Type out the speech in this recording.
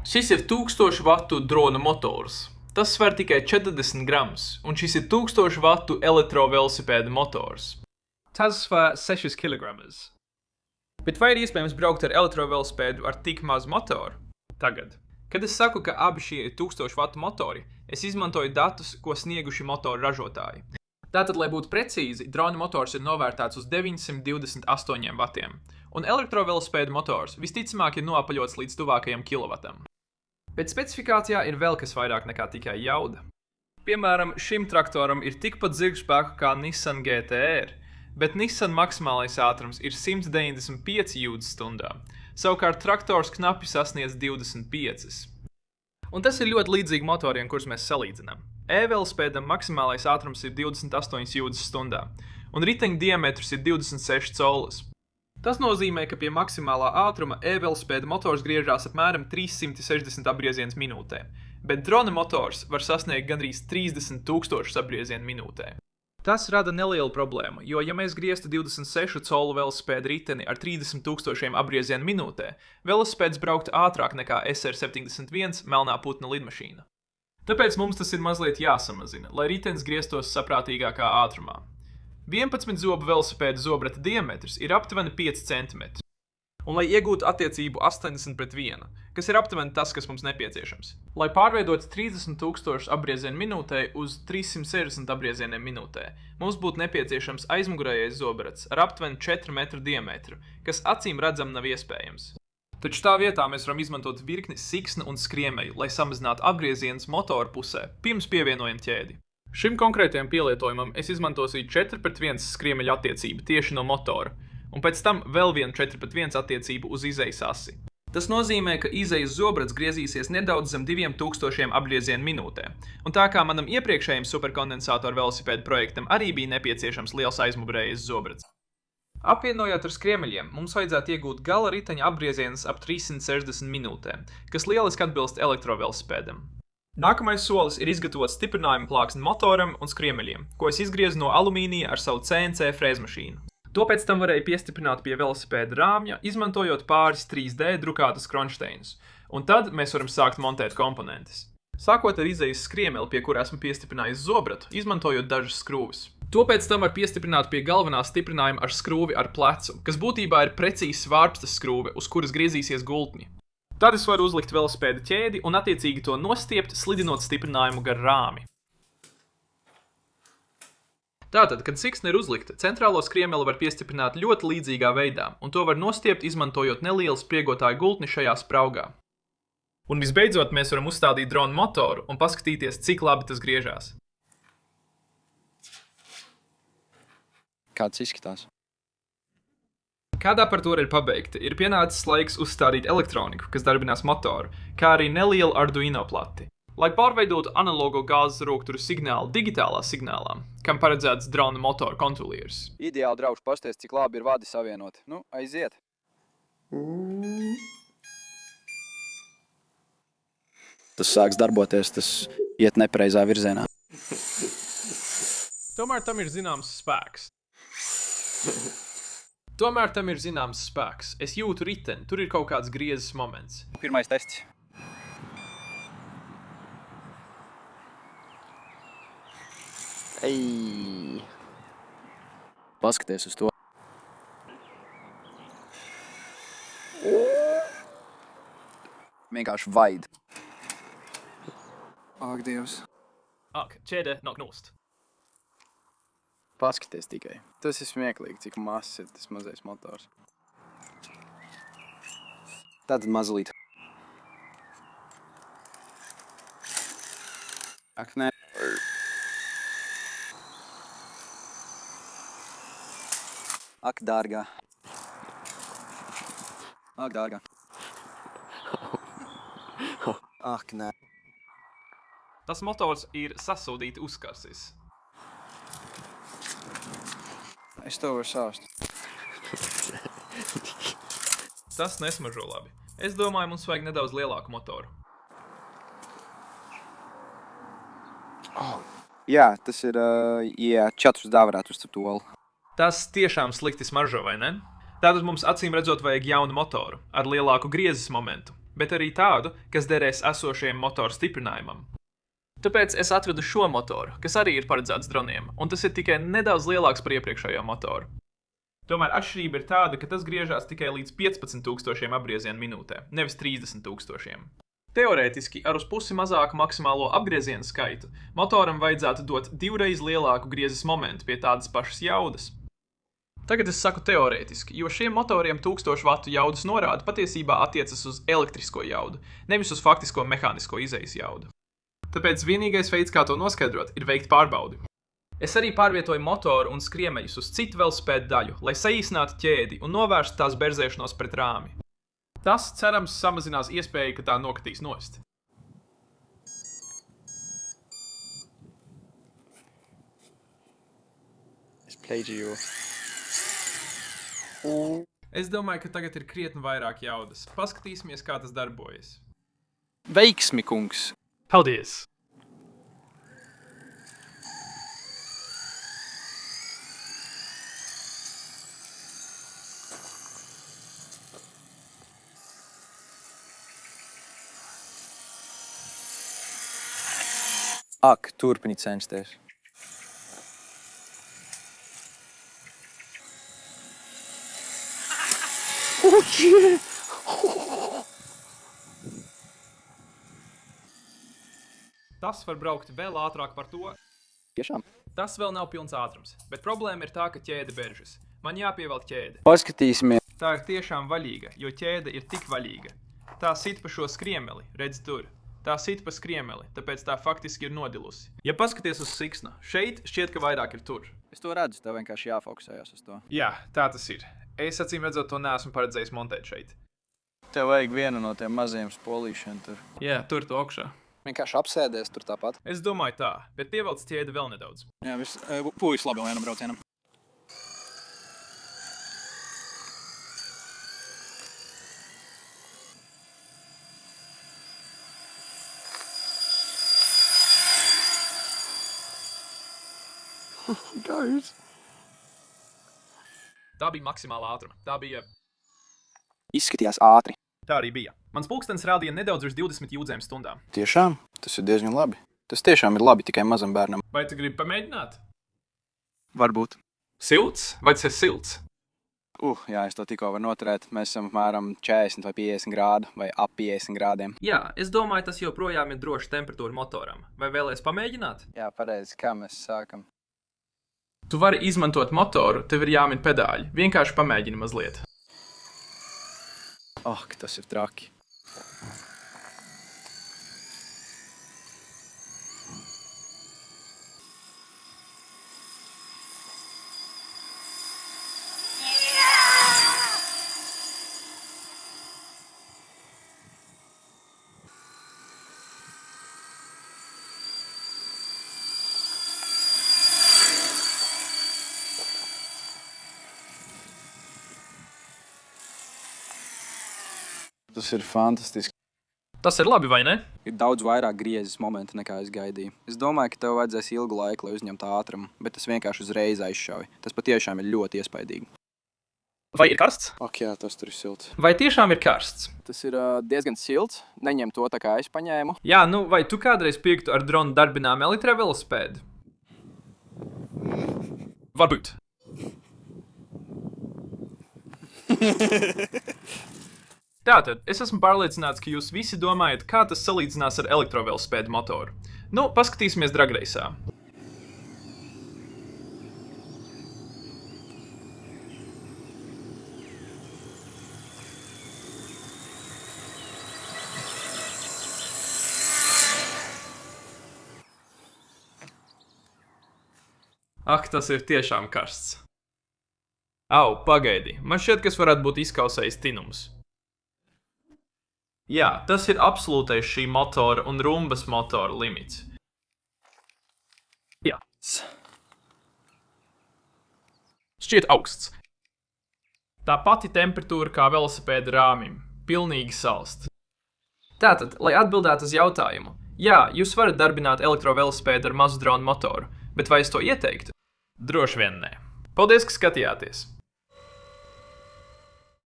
Šis ir 1000 vatu drona motors. Tas sver tikai 40 gramus, un šis ir 1000 vatu elektrovelosipēda motors. Tas sver 6 kg. Bet vai ir iespējams braukt ar elektrovelosipēdu ar tik mazu motoru? Tagad. Kad es saku, ka abi šie ir 1000 vatu motori, es izmantoju datus, ko snieguši motoru ražotāji. Tātad, lai būtu precīzi, drona motors ir novērtēts uz 928 vatiem, un elektrovelosipēda motors visticamāk ir noapaļots līdz tuvākajam kilovatam. Bet specifikācijā ir vēl kas vairāk nekā tikai jauda. Piemēram, šim traktoram ir tikpat zirgspēku kā Nissan GT-R, bet Nissan maksimālais ātrums ir 195 jūdzes stundā, savukārt traktors knapi sasniedz 25. Un tas ir ļoti līdzīgi motoriem, kurus mēs salīdzinām. E-velosipēdam maksimālais ātrums ir 28 jūdzes stundā, un riteņa diametrs ir 26 colis. Tas nozīmē, ka pie maksimālā ātruma e-velosipēda motors griežās apmēram 360 apgriezienus minūtē, bet drona motors var sasniegt gandrīz 30 000 apgriezienu minūtē. Tas rada nelielu problēmu, jo ja mēs grieztu 26 colu velosipēda riteni ar 30 000 apgriezienu minūtē, velosipēds brauktu ātrāk nekā SR71 melnā putna lidmašīna. Tāpēc mums tas ir mazliet jāsamazina, lai ritenis grieztos saprātīgākā ātrumā. 11 zobu velosipēda zobrata diametrs ir aptuveni 5 cm. Un lai iegūtu attiecību 80:1, kas ir aptuveni tas, kas mums nepieciešams. Lai pārveidotu 30 000 apgriezienu minūtē uz 360 apgriezieniem minūtē, mums būtu nepieciešams aizmugurējais zobrats ar aptuveni 4 metru diametru, kas acīm redzam nav iespējams. Taču tā vietā mēs varam izmantot virkni siksnu un skriemeju, lai samazinātu apgriezienus motoru pusē, pirms pievienojam ķēdi. Šim konkrētajam pielietojumam es izmantosīju 4:1 skriemeļu attiecību tieši no motora, un pēc tam vēl vienu 4:1 attiecību uz izejas asi. Tas nozīmē, ka izejas zobrats griezīsies nedaudz zem 2000 apgriezienu minūtē, un tā kā manam iepriekšējiem superkondensātoru velosipēdu projektam arī bija nepieciešams liels aizmugurējais zobrats. Apvienojot ar skriemeļiem, mums vajadzētu iegūt gala riteņa apgriezienus ap 360 minūtēm, kas lieliski atbilst elektrovelosipēdam. Nākamais solis ir izgatavot stiprinājuma plāksni motoram un skriemeļiem, ko es izgriezu no alumīnija ar savu CNC frēzmašīnu. To pēc tam varēja piestiprināt pie velosipēda rāmja, izmantojot pāris 3D drukātus kronšteinus, un tad mēs varam sākt montēt komponentes. Sākot ar izejas skriemeli, pie kura esmu piestiprinājis zobratu, izmantojot dažas skrūves. To pēc tam var piestiprināt pie galvenā stiprinājuma ar skrūvi ar plecu, kas būtībā ir precīzi svārpstas skrūve, uz kuras griezīsies gultņi. Tad es varu uzlikt velosipēda ķēdi un attiecīgi to nostiept, slidinot stiprinājumu gar rāmi. Tātad, kad siksna ir uzlikta, centrālo skriemeli var piestiprināt ļoti līdzīgā veidā, un to var nostiept, izmantojot nelielu spriegotāju gultni šajā spraugā. Un visbeidzot, mēs varam uzstādīt drona motoru un paskatīties, cik labi tas griežās. Kāds izskatās? Kādā par to ir pabeigta, ir pienācis laiks uzstādīt elektroniku, kas darbinās motoru, kā arī nelielu Arduino plati. Lai pārveidotu analogo gāzes rokturu signālu digitālā signālā, kam paredzēts drona motoru kontrolieris. Ideāli, draugs, pasties, cik labi ir vadi savienoti. Nu, aiziet. Tas sāks darboties, tas iet nepareizā virzienā. Tomēr tam ir zināms spēks. Es jūtu riteni, tur ir kaut kāds griezes moments. Pirmais tests. Ei! Paskaties uz to. Vienkārši vaid. Ak, Dievs. Ak, ķēde nāk nost. Paskaties tikai. Tas ir smieklīgi, cik mazs ir tas mazais motors. Tātad mazlīt. Ak, nē. Ak, dārgā. Ak, dārgā. Ak, nē. Tas motors ir sasūdīti uzkarsis. Es to varu sāst. Tas nesmažo labi. Es domāju, mums vajag nedaudz lielāku motoru. Jā, tas ir, 4 dāvarētu uz to olu. Tas tiešām slikti smaržo, vai ne? Tātad mums acīm redzot vajag jaunu motoru, ar lielāku griezes momentu. bet arī tādu, kas derēs esošajam motoru stiprinājumam. Tāpēc es atradu šo motoru, kas arī ir paredzēts droniem, un tas ir tikai nedaudz lielāks par iepriekšējo motoru. Tomēr atšķirība ir tāda, ka tas griežās tikai līdz 15,000 apgriezienu minūtē, nevis 30,000. Teorētiski, ar uz pusi mazāku maksimālo apgriezienu skaitu, motoram vajadzētu dot 2 reizes lielāku griezes momentu pie tādas pašas jaudas. Tagad es saku teorētiski, jo šiem motoriem 1000 vatu jaudas norāde patiesībā attiecas uz elektrisko jaudu, nevis uz faktisko mehānisko izejas jaudu. Tāpēc vienīgais veids, kā to noskaidrot, ir veikt pārbaudi. Es arī pārvietoju motoru un skriemeļus uz citu velosipēdu daļu, lai saīsinātu ķēdi un novērstu tās berzēšanos pret rāmi. Tas, cerams, samazinās iespēju, ka tā nokritīs nost. Es domāju, ka tagad ir krietni vairāk jaudas. Paskatīsimies, kā tas darbojas. Veiksmi, kungs! Paldies! Ak, turpini censties. Tas var braukt vēl ātrāk par to. Tiešām? Tas vēl nav pilns ātrums, bet problēma ir tā, ka ķēde beržas. Man jāpievelk ķēde. Paskatīsimies. Tā ir tiešām vaļīga, jo ķēde ir tik vaļīga. Tā sit pa šo skriemeli, redz tur. Tā sit pa skriemeli, tāpēc tā faktiski ir nodilusi. Ja paskaties uz siksnu, šeit šķiet, ka vairāk ir tur. Es to redzu, tev vienkārši jāfokusējas uz to. Jā, tā tas ir. Es acīm redzot to neesmu paredzējis montēt šeit. Tev vajag vienu no tiem mazajiem spolīšiem tur. Jā, tur to augšā. Vienkārši apsēdies tur tāpat. Es domāju tā, bet pievelc ķēdi vēl nedaudz. Jā, viss puikas labi vienam braucienam. Guys. Tā bija maksimāla ātruma. Tā bija... Izskatījās ātri. Tā arī bija. Mans pulkstenis rādīja nedaudz virs 20 jūdzēm stundām. Tiešām? Tas ir diezgan labi. Tas tiešām ir labi tikai mazam bērnam. Vai tu gribi pamēģināt? Varbūt. Silts? Vai tas ir silts? Jā, es to tikko varu noturēt. Mēs esam apmēram 40 vai 50 grādu vai ap 50 grādiem. Jā, es domāju, tas joprojām ir droša temperatūra motoram. Vai vēlies pamēģināt? Jā, pareizi. Kā mēs sākam? Tu vari izmantot motoru, tev ir jāmin pedāļi. Vienkārši pamēģini mazliet. Ka tas ir traki. Tas ir fantastiski. Tas ir labi, vai ne? Ir daudz vairāk griezes momenti, nekā es gaidīju. Es domāju, ka tev vajadzēs ilgu laiku, lai uzņemtu ātrumu, bet tas vienkārši uzreiz aizšauj. Tas patiešām ir ļoti iespaidīgi. Vai ir karsts? Jā, tas tur ir silts. Vai tiešām ir karsts? Tas ir diezgan silts. Neņem to tā kā es paņēmu. Jā, vai tu kādreiz pirktu ar dronu darbinām elektrovelosipēdu? Varbūt. Tātad, es esmu pārliecināts, ka jūs visi domājat, kā tas salīdzinās ar elektrovelosipēdu motoru. Paskatīsimies dragreisā. Tas ir tiešām karsts. Pagaidi, man šķiet, kas varētu būt izkausējis tinums. Jā, tas ir absolūtais šī motora un rumbas motora limits. Jā. Šķiet augsts. Tā pati temperatūra kā velosipēda rāmim. Pilnīgi salst. Tātad, lai atbildētu uz jautājumu. Jā, jūs varat darbināt elektrovelosipēdu ar mazu dronu motoru, bet vai es to ieteiktu? Droši vien nē. Paldies, ka skatījāties!